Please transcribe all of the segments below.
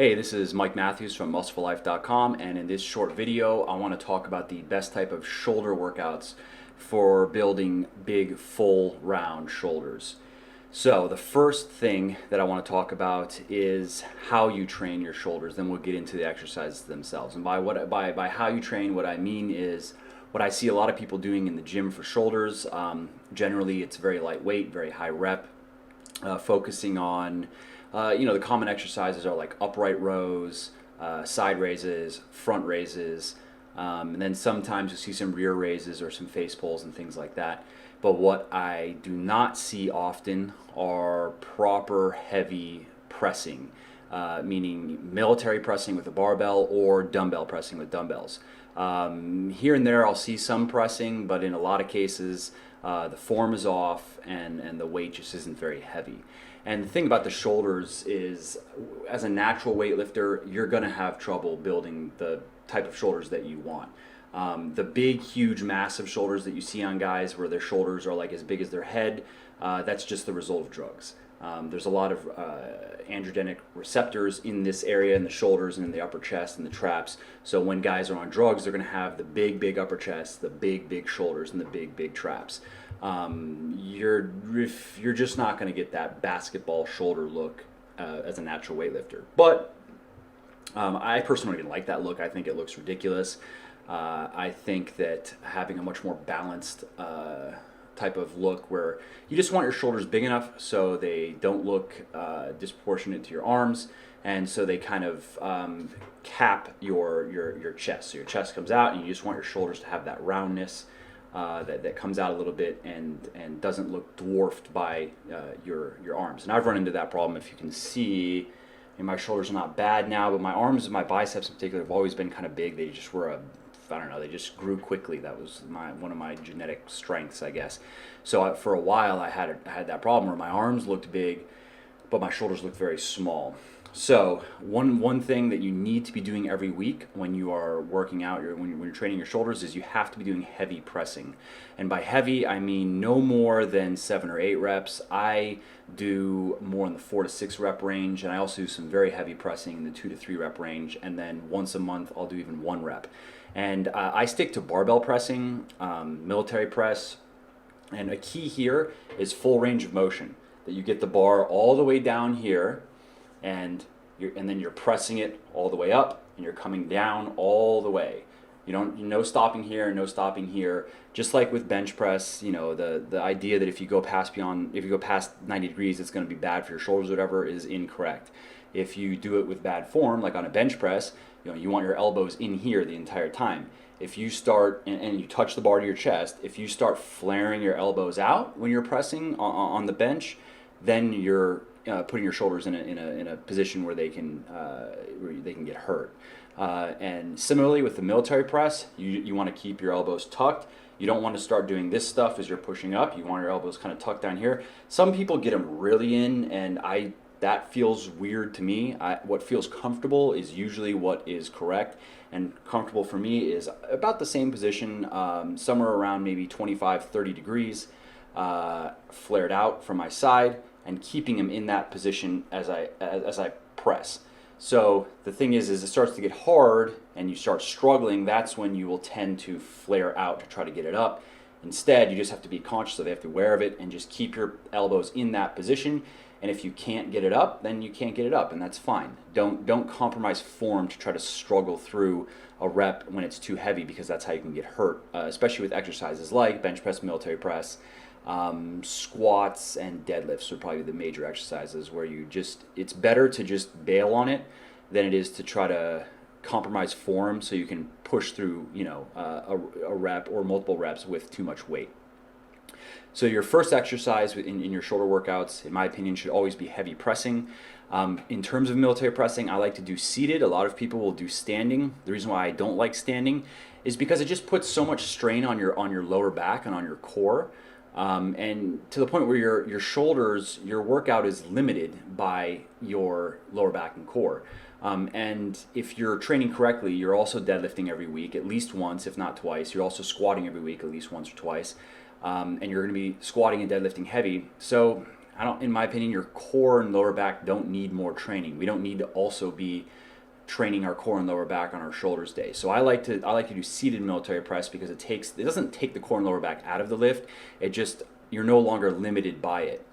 Hey, this is Mike Matthews from muscleforlife.com, and in this short video I want to talk about the best type of shoulder workouts for building big, full, round shoulders. So the first thing that I want to talk about is how you train your shoulders. Then we'll get into the exercises themselves. And by how you train, what I mean is what I see a lot of people doing in the gym for shoulders. Generally, it's very lightweight, very high rep, focusing on the common exercises are like upright rows, side raises, front raises, and then sometimes you see some rear raises or some face pulls and things like that. But what I do not see often are proper heavy pressing, meaning military pressing with a barbell or dumbbell pressing with dumbbells. Here and there I'll see some pressing, but in a lot of cases the form is off and the weight just isn't very heavy. And the thing about the shoulders is, as a natural weightlifter, you're going to have trouble building the type of shoulders that you want. The big, huge, massive shoulders that you see on guys where their shoulders are like as big as their head, that's just the result of drugs. There's a lot of androgenic receptors in this area, in the shoulders and in the upper chest and the traps. So when guys are on drugs, they're going to have the big, big upper chest, the big, big shoulders, and the big, big traps. You're just not going to get that basketball shoulder look as a natural weightlifter. But I personally don't even like that look. I think it looks ridiculous. I think that having a much more balanced type of look where you just want your shoulders big enough so they don't look disproportionate to your arms, and so they kind of cap your chest. So your chest comes out and you just want your shoulders to have that roundness that comes out a little bit and doesn't look dwarfed by your arms. And I've run into that problem. If you can see, my shoulders are not bad now, but my arms and my biceps in particular have always been kind of big. They just were I don't know, they just grew quickly. That was one of my genetic strengths, I guess. So for a while I had that problem where my arms looked big, but my shoulders looked very small. So one thing that you need to be doing every week when you are working out, when you're training your shoulders, is you have to be doing heavy pressing. And by heavy, I mean no more than 7 or 8 reps. I do more in the 4 to 6 rep range, and I also do some very heavy pressing in the 2 to 3 rep range. And then once a month, I'll do even 1 rep. And I stick to barbell pressing, military press, and a key here is full range of motion. That you get the bar all the way down here, and then you're pressing it all the way up, and you're coming down all the way. No stopping here, no stopping here. Just like with bench press, the idea that if you go past 90 degrees, it's going to be bad for your shoulders or whatever is incorrect. If you do it with bad form, like on a bench press, you want your elbows in here the entire time. If you start and you touch the bar to your chest, if you start flaring your elbows out when you're pressing on the bench, then you're putting your shoulders in a position where they can get hurt. And similarly with the military press, you want to keep your elbows tucked. You don't want to start doing this stuff as you're pushing up. You want your elbows kind of tucked down here. Some people get them really in, and that feels weird to me. What feels comfortable is usually what is correct, and comfortable for me is about the same position, somewhere around maybe 25, 30 degrees, flared out from my side, and keeping them in that position as I press. So the thing is it starts to get hard and you start struggling. That's when you will tend to flare out to try to get it up. Instead, you just have to be conscious of it, have to be aware of it, and just keep your elbows in that position. And if you can't get it up, then you can't get it up, and that's fine. Don't compromise form to try to struggle through a rep when it's too heavy, because that's how you can get hurt, especially with exercises like bench press, military press, squats, and deadlifts are probably the major exercises where it's better to just bail on it than it is to try to compromise form so you can push through a rep or multiple reps with too much weight. So your first exercise in your shoulder workouts, in my opinion, should always be heavy pressing. In terms of military pressing, I like to do seated. A lot of people will do standing. The reason why I don't like standing is because it just puts so much strain on your lower back and on your core. And to the point where your shoulders, your workout is limited by your lower back and core. And if you're training correctly, you're also deadlifting every week, at least once, if not twice. You're also squatting every week, at least once or twice. And you're going to be squatting and deadlifting heavy. So in my opinion, your core and lower back don't need more training. We don't need to also be training our core and lower back on our shoulders day. So I like to do seated military press because it doesn't take the core and lower back out of the lift. It just, you're no longer limited by it.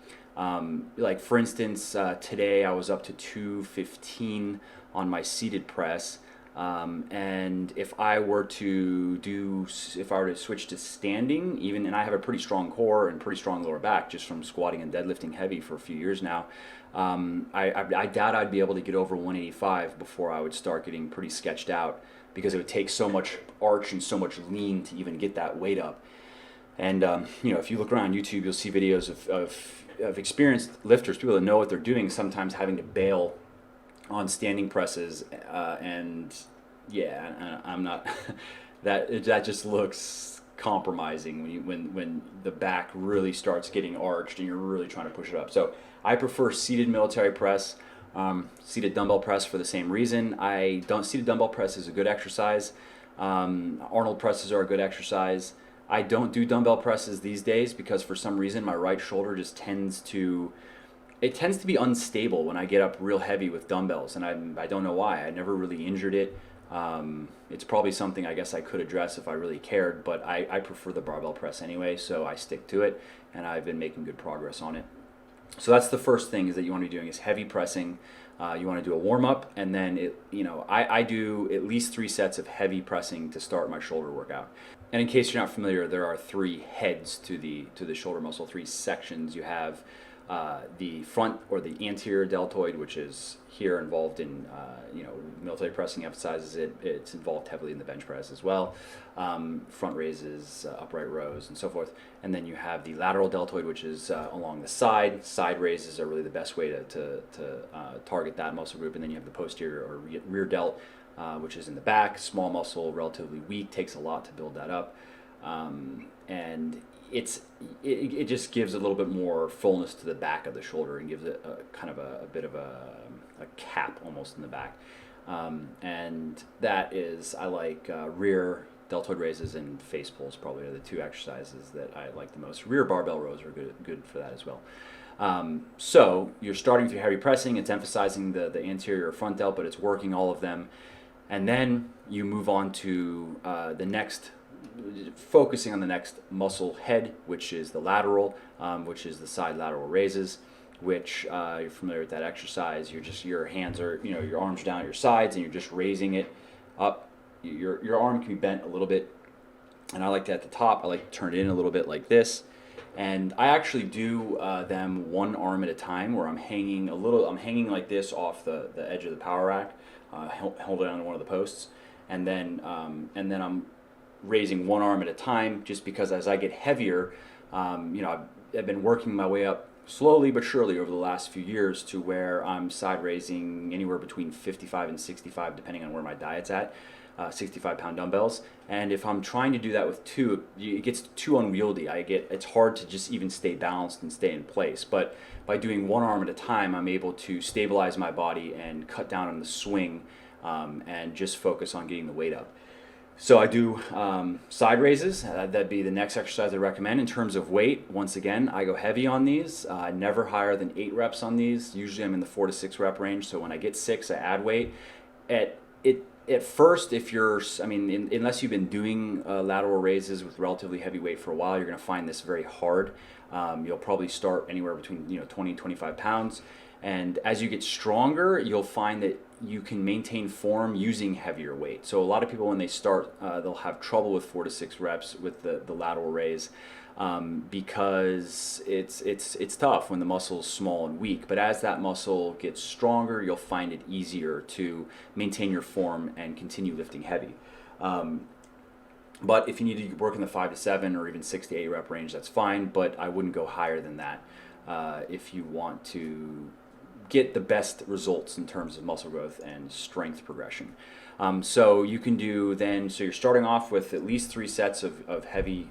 Like for instance, today I was up to 215 on my seated press. And if I were to switch to standing, and I have a pretty strong core and pretty strong lower back just from squatting and deadlifting heavy for a few years now, I doubt I'd be able to get over 185 before I would start getting pretty sketched out, because it would take so much arch and so much lean to even get that weight up. And if you look around YouTube, you'll see videos of experienced lifters, people that know what they're doing, sometimes having to bail on standing presses, and yeah, I'm not. that just looks compromising when the back really starts getting arched and you're really trying to push it up. So I prefer seated military press, seated dumbbell press for the same reason. Seated dumbbell press is a good exercise. Arnold presses are a good exercise. I don't do dumbbell presses these days because for some reason my right shoulder just tends to be unstable when I get up real heavy with dumbbells, and I don't know why. I never really injured it. It's probably something I guess I could address if I really cared, but I prefer the barbell press anyway, so I stick to it, and I've been making good progress on it. So that's the first thing is that you want to be doing is heavy pressing. You want to do a warm-up, and then I do at least 3 sets of heavy pressing to start my shoulder workout. And in case you're not familiar, there are 3 heads to the shoulder muscle, 3 sections. You have the front or the anterior deltoid, which is here involved in military pressing emphasizes it. It's involved heavily in the bench press as well. Front raises, upright rows, and so forth. And then you have the lateral deltoid, which is along the side. Side raises are really the best way to target that muscle group. And then you have the posterior or rear delt, which is in the back. Small muscle, relatively weak, takes a lot to build that up. And it just gives a little bit more fullness to the back of the shoulder and gives it a bit of a cap almost in the back. And that is, I like rear deltoid raises and face pulls probably are the 2 exercises that I like the most. Rear barbell rows are good for that as well. So you're starting through heavy pressing. It's emphasizing the anterior or front delt, but it's working all of them. And then you move on to focusing on the next muscle head, which is the lateral, which is the side lateral raises, which you're familiar with that exercise. Your hands are, your arms are down at your sides and you're just raising it up. Your arm can be bent a little bit, and I like that at the top. I like to turn it in a little bit like this. And I actually do them one arm at a time, where I'm hanging like this off the edge of the power rack, hold it on one of the posts, and then I'm raising one arm at a time, just because as I get heavier, I've been working my way up slowly but surely over the last few years to where I'm side raising anywhere between 55 and 65, depending on where my diet's at, 65-pound dumbbells. And if I'm trying to do that with 2, it gets too unwieldy. It's hard to just even stay balanced and stay in place. But by doing one arm at a time, I'm able to stabilize my body and cut down on the swing, and just focus on getting the weight up. So I do side raises. That'd be the next exercise I recommend. In terms of weight, once again, I go heavy on these. Never higher than 8 reps on these. Usually I'm in the 4 to 6 rep range. So when I get 6, I add weight. At first, unless you've been doing lateral raises with relatively heavy weight for a while, you're going to find this very hard. You'll probably start anywhere between 20 and 25 pounds. And as you get stronger, you'll find that you can maintain form using heavier weight. So a lot of people, when they start, they'll have trouble with 4 to 6 reps with the lateral raise, because it's tough when the muscle is small and weak. But as that muscle gets stronger, you'll find it easier to maintain your form and continue lifting heavy. But if you need to work in the 5 to 7 or even 6 to 8 rep range, that's fine. But I wouldn't go higher than that if you want to get the best results in terms of muscle growth and strength progression. So you can do then, so you're starting off with at least 3 sets of heavy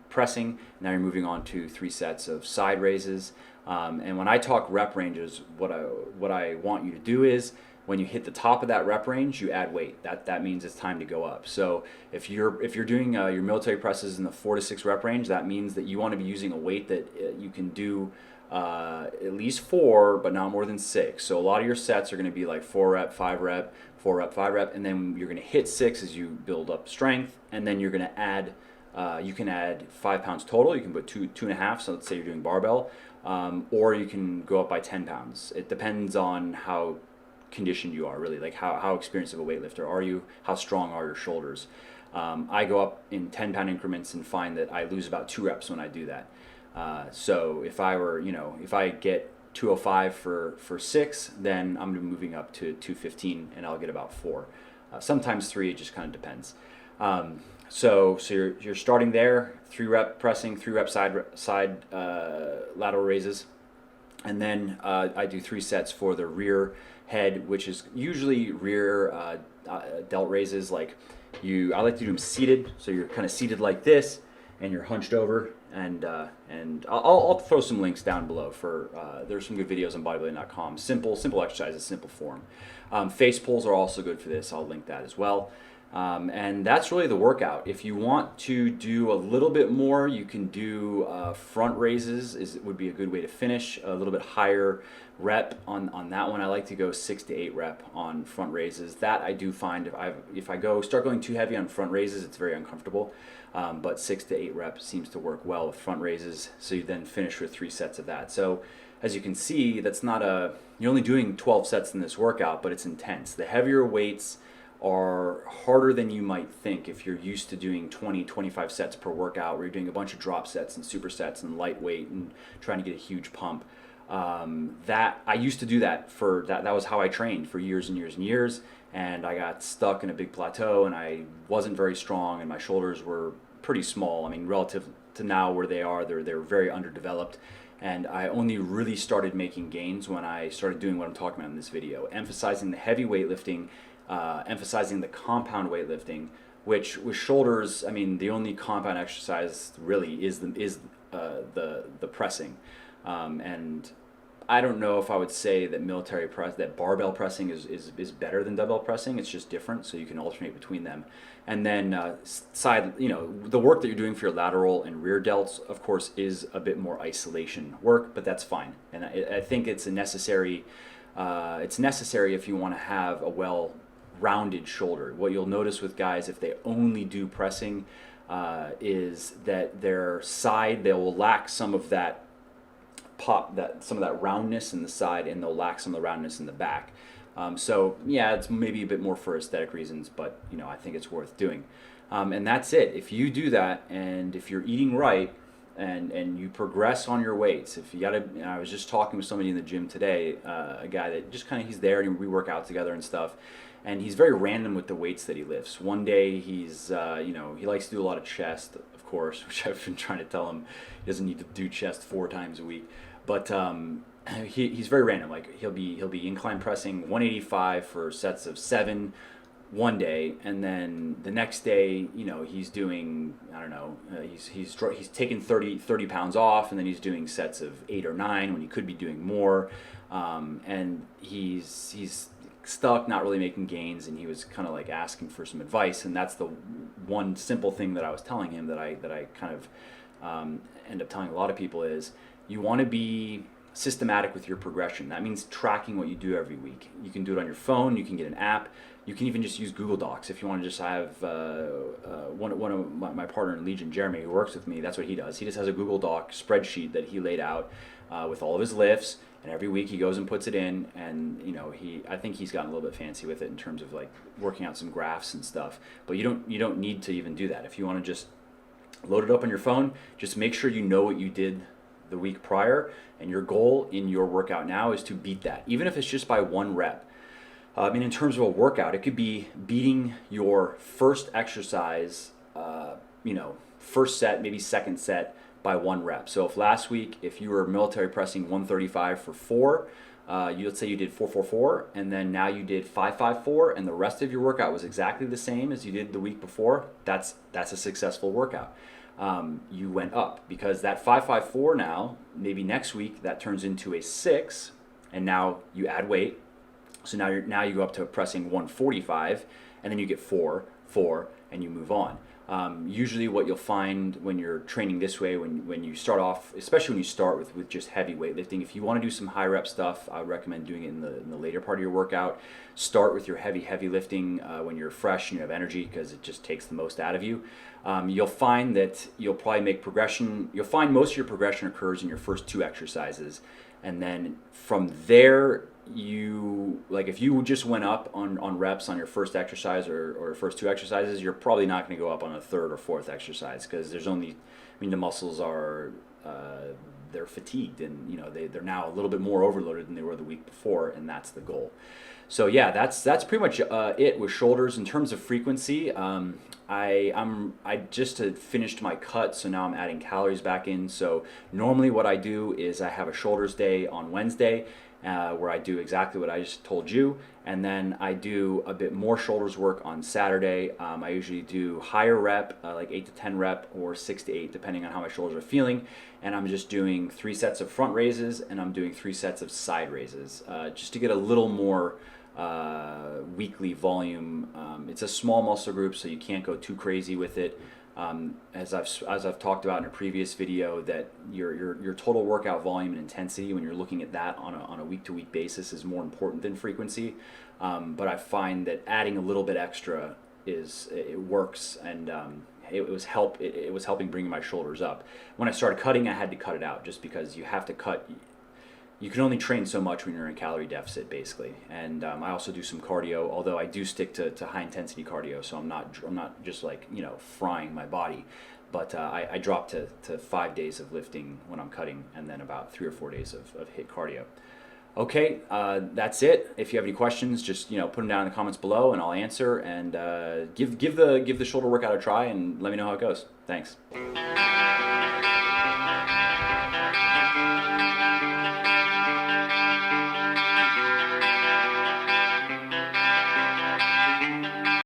pressing. Now you're moving on to 3 sets of side raises. And when I talk rep ranges, what I want you to do is, when you hit the top of that rep range, you add weight. That means it's time to go up. So if you're doing your military presses in the 4 to 6 rep range, that means that you want to be using a weight that you can do at least 4, but not more than 6. So a lot of your sets are going to be like 4 rep, 5 rep, 4 rep, 5 rep, and then you're going to hit 6 as you build up strength, and then you're going to add, you can add 5 pounds total. You can put 2.5, so let's say you're doing barbell, or you can go up by 10 pounds. It depends on how conditioned you are, really, like how experienced of a weightlifter are you, how strong are your shoulders. I go up in 10-pound increments and find that I lose about 2 reps when I do that. So if I were, if I get 205 for 6, then I'm moving up to 215 and I'll get about 4. Sometimes 3, it just kind of depends. So you're starting there, 3 rep pressing, 3 rep side lateral raises, and then I do 3 sets for the rear head, which is usually rear delt raises. Like I like to do them seated, so you're kind of seated like this, and you're hunched over. And I'll throw some links down below for there's some good videos on bodybuilding.com. Simple exercises, simple form. Face pulls are also good for this. I'll link that as well. And that's really the workout. If you want to do a little bit more, you can do front raises. Would be a good way to finish. A little bit higher rep on that one. I like to go 6 to 8 rep on front raises. That I do find if I start going too heavy on front raises, it's very uncomfortable. But 6 to 8 reps seems to work well with front raises. So you then finish with 3 sets of that. So as you can see, that's not you're only doing 12 sets in this workout, but it's intense. The heavier weights are harder than you might think if you're used to doing 20-25 sets per workout, where you're doing a bunch of drop sets and supersets and lightweight and trying to get a huge pump. That I used to do that that was how I trained for years and years and years, and I got stuck in a big plateau, and I wasn't very strong, and my shoulders were pretty small. I mean, relative to now where they are, they're very underdeveloped. And I only really started making gains when I started doing what I'm talking about in this video, emphasizing the heavy weightlifting, emphasizing the compound weightlifting, which with shoulders, I mean, the only compound exercise really is the pressing. And I don't know if I would say that barbell pressing is better than dumbbell pressing. It's just different, so you can alternate between them. And then the work that you're doing for your lateral and rear delts, of course, is a bit more isolation work, but that's fine. And I think it's necessary if you want to have a well-rounded shoulder. What you'll notice with guys, if they only do pressing, is that their side, they will lack some of that some of that roundness in the side, and they'll lack some of the roundness in the back. So yeah, it's maybe a bit more for aesthetic reasons, but I think it's worth doing. And that's it. If you do that, and if you're eating right, and you progress on your weights, if you gotta, I was just talking with somebody in the gym today, a guy that just kind of, he's there and we work out together and stuff, and he's very random with the weights that he lifts. One day he's, he likes to do a lot of chest, of course, which I've been trying to tell him he doesn't need to do chest 4 times a week. But he's very random. Like he'll be incline pressing 185 for sets of 7 one day, and then the next day, he's doing, I don't know, he's taking 30 pounds off, and then he's doing sets of 8 or 9 when he could be doing more, and he's stuck, not really making gains, and he was kind of like asking for some advice. And that's the one simple thing that I was telling him that I kind of end up telling a lot of people is, you want to be systematic with your progression. That means tracking what you do every week. You can do it on your phone, you can get an app, you can even just use Google Docs. If you want to just have one of my partner in Legion, Jeremy, who works with me, that's what he does. He just has a Google Doc spreadsheet that he laid out with all of his lifts, and every week he goes and puts it in, and I think he's gotten a little bit fancy with it in terms of like working out some graphs and stuff. But you don't need to even do that. If you want to just load it up on your phone, just make sure you know what you did the week prior, and your goal in your workout now is to beat that, even if it's just by 1 rep. In terms of a workout, it could be beating your first exercise, first set, maybe second set, by 1 rep. So if last week, if you were military pressing 135 for 4, let's say you did 444, and then now you did 554, and the rest of your workout was exactly the same as you did the week before, that's a successful workout. You went up, because that 554 now, maybe next week that turns into a 6, and now you add weight. So now you go up to pressing 145, and then you get 4, and you move on. Usually what you'll find when you're training this way, when you start off, especially when you start with just heavy weightlifting, if you want to do some high rep stuff, I would recommend doing it in the later part of your workout. Start with your heavy lifting when you're fresh and you have energy, because it just takes the most out of you. You'll find that you'll probably make progression, you'll find most of your progression occurs in your first 2 exercises. And then from there, if you just went up on reps on your first exercise or first 2 exercises, you're probably not going to go up on a 3rd or 4th exercise, because there's only, the muscles are they're fatigued, and they're now a little bit more overloaded than they were the week before, and that's the goal. So yeah, that's pretty much it with shoulders. In terms of frequency, I just had finished my cut, so now I'm adding calories back in. So normally what I do is I have a shoulders day on Wednesday, where I do exactly what I just told you, and then I do a bit more shoulders work on Saturday. I usually do higher rep, like 8 to 10 rep or 6 to 8, depending on how my shoulders are feeling, and I'm just doing 3 sets of front raises, and I'm doing 3 sets of side raises, just to get a little more weekly volume. It's a small muscle group, so you can't go too crazy with it. As I've talked about in a previous video, that your total workout volume and intensity, when you're looking at that on a week-to-week basis, is more important than frequency. But I find that adding a little bit extra it works, and it was helping bring my shoulders up. When I started cutting, I had to cut it out, just because you have to cut. You can only train so much when you're in calorie deficit, basically. And I also do some cardio, although I do stick to high intensity cardio, so I'm not just like frying my body. But I drop to 5 days of lifting when I'm cutting, and then about 3 or 4 days of HIIT cardio. Okay, that's it. If you have any questions, just put them down in the comments below, and I'll answer. And give the shoulder workout a try, and let me know how it goes. Thanks.